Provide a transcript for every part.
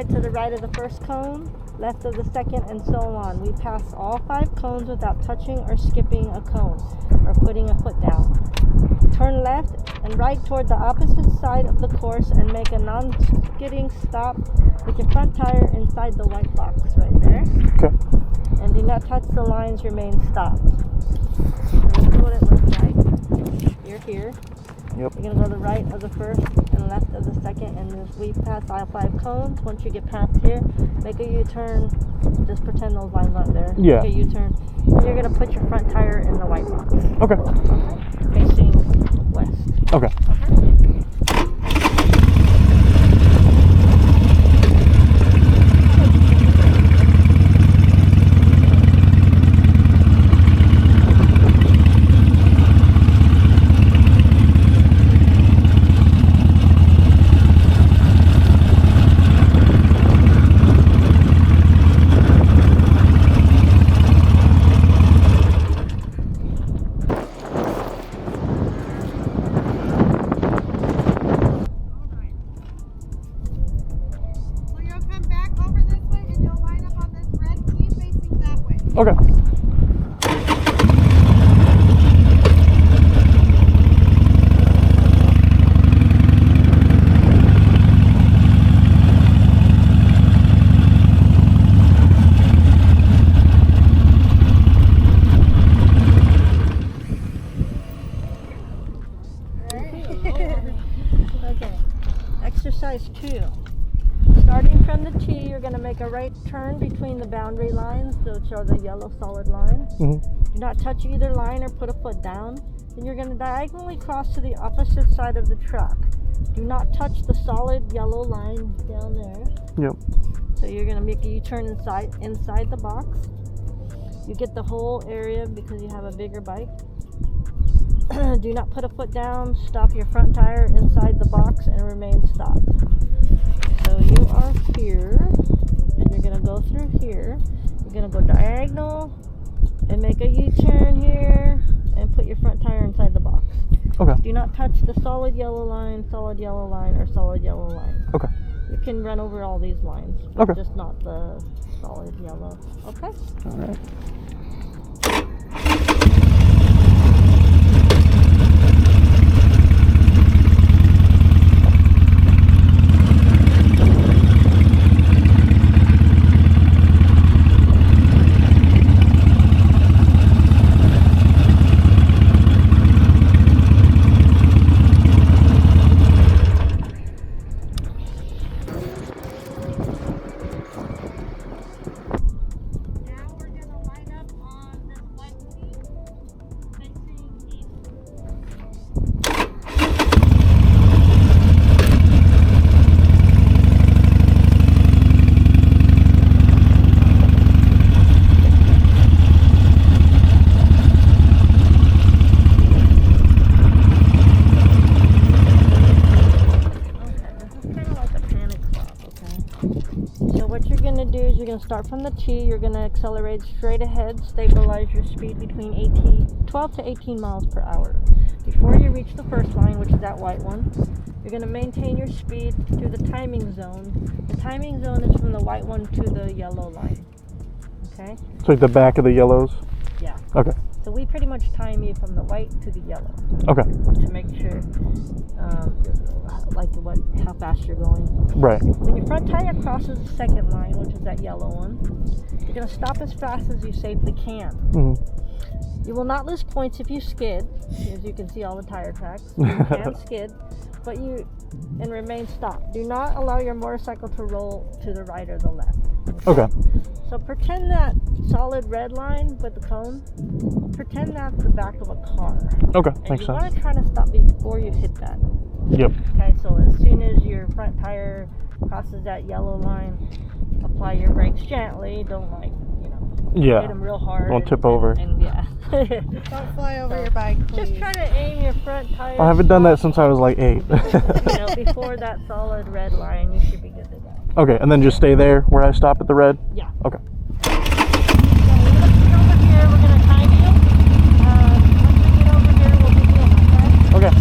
To the right of the first cone, left of the second, and so on. We pass all 5 cones without touching or skipping a cone or putting a foot down. Turn left and right toward the opposite side of the course and make a non-skidding stop with your front tire inside the white box right there. Okay. And do not touch the lines, remain stopped. So this is what it looks like. You're here. Yep. You're going to go to the right of the first and left of the second, and just weave past all 5 cones. Once you get past here, make a U-turn. Just pretend those lines aren't there. Yeah. Make a U-turn. And you're going to put your front tire in the white box. Okay. Facing west. Okay. Okay. Okay. Exercise 2. Starting from the tee, you're going to make a right turn between the boundary lines, which are the yellow solid lines. Mm-hmm. Do not touch either line or put a foot down. Then you're going to diagonally cross to the opposite side of the track. Do not touch the solid yellow line down there. Yep. So you're going to make a U-turn inside the box. You get the whole area because you have a bigger bike. Do not put a foot down. Stop your front tire inside the box and remain stopped. So you are here, and you're going to go through here. You're going to go diagonal and make a U-turn here and put your front tire inside the box. Okay. Do not touch the solid yellow line, or solid yellow line. Okay. You can run over all these lines, Okay. just not the solid yellow. Okay? All right. You're going to start from the tee. You're going to accelerate straight ahead, stabilize your speed between 12 to 18 miles per hour. Before you reach the first line, which is that white one, you're going to maintain your speed through the timing zone. The timing zone is from the white one to the yellow line. Okay? So like the back of the yellows? Yeah. Okay. So we pretty much time you from the white to the yellow. Okay. To make sure, how fast you're going. Right. When your front tire crosses the second line, which is that yellow one, you're going to stop as fast as you safely can. Mm-hmm. You will not lose points if you skid, as you can see all the tire tracks. You can skid, and remain stopped. Do not allow your motorcycle to roll to the right or the left. Okay. So pretend that solid red line with the cone, pretend that's the back of a car. Okay, And makes you sense. want to try to stop before you hit that. Yep. Okay, so as soon as your front tire crosses that yellow line, apply your brakes gently. Don't Yeah. hit them real hard. Don't tip over. And yeah. Don't fly over your bike, please. Just try to aim your front tire. I haven't done that since I was like 8. Before that solid red line, you should be good to go. Okay, and then just stay there where I stop at the red? Yeah. Okay. So over here, we're gonna time you. Once we get over here, we'll be doing okay? Okay.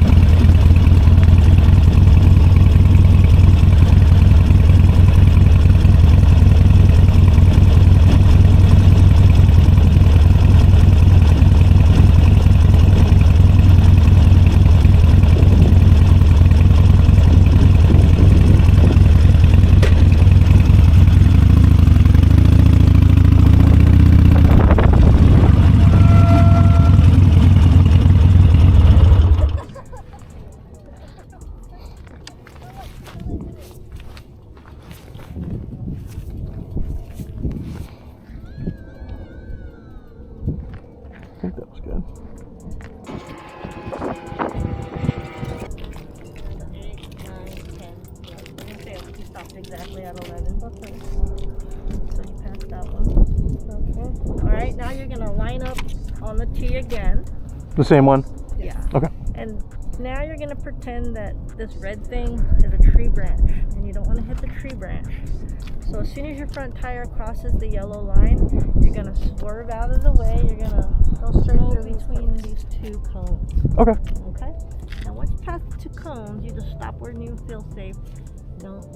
I think that was good. 8, 9, 10. Yeah, we're gonna say you stopped exactly at 11. Okay. So you passed that one. Okay. All right. Now you're gonna line up on the T again. The same one? Yeah. Okay. And now you're gonna pretend that this red thing is a tree branch, and you don't want to hit the tree branch. So as soon as your front tire crosses the yellow line, you're gonna swerve out of the way. You're gonna Go straight go through between these two cones. Okay. Okay. Now once you pass the two cones, you just stop where you feel safe. Don't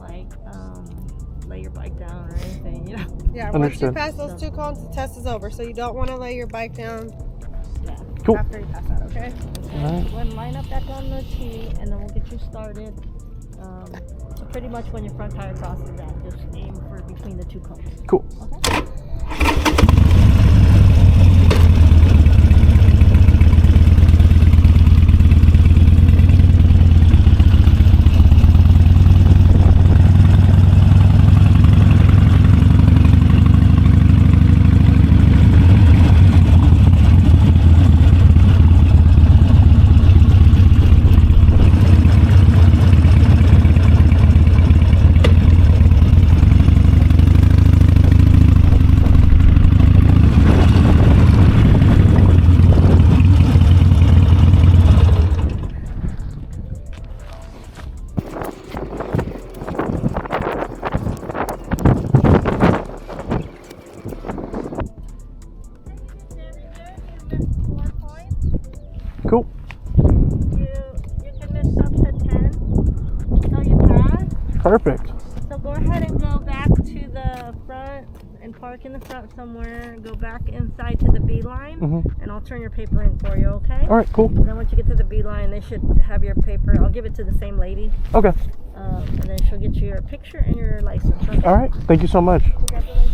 lay your bike down or anything. Yeah, once you Understood. pass those 2 cones, the test is over. So you don't want to lay your bike down Yeah. Cool. after you pass that, okay? Alright. So go ahead and line up back on the T, and then we'll get you started. So pretty much when your front tire crosses that, just aim for between the two cones. Cool. Okay. Cool. You can miss up to 10 until you pass. Perfect. So go ahead and go back to the front and park in the front somewhere. Go back inside to the B line, and I'll turn your paper in for you, okay? All right, cool. And then once you get to the B line, they should have your paper. I'll give it to the same lady, Okay. and then she'll get you your picture and your license. Okay? All right. Thank you so much. Congratulations.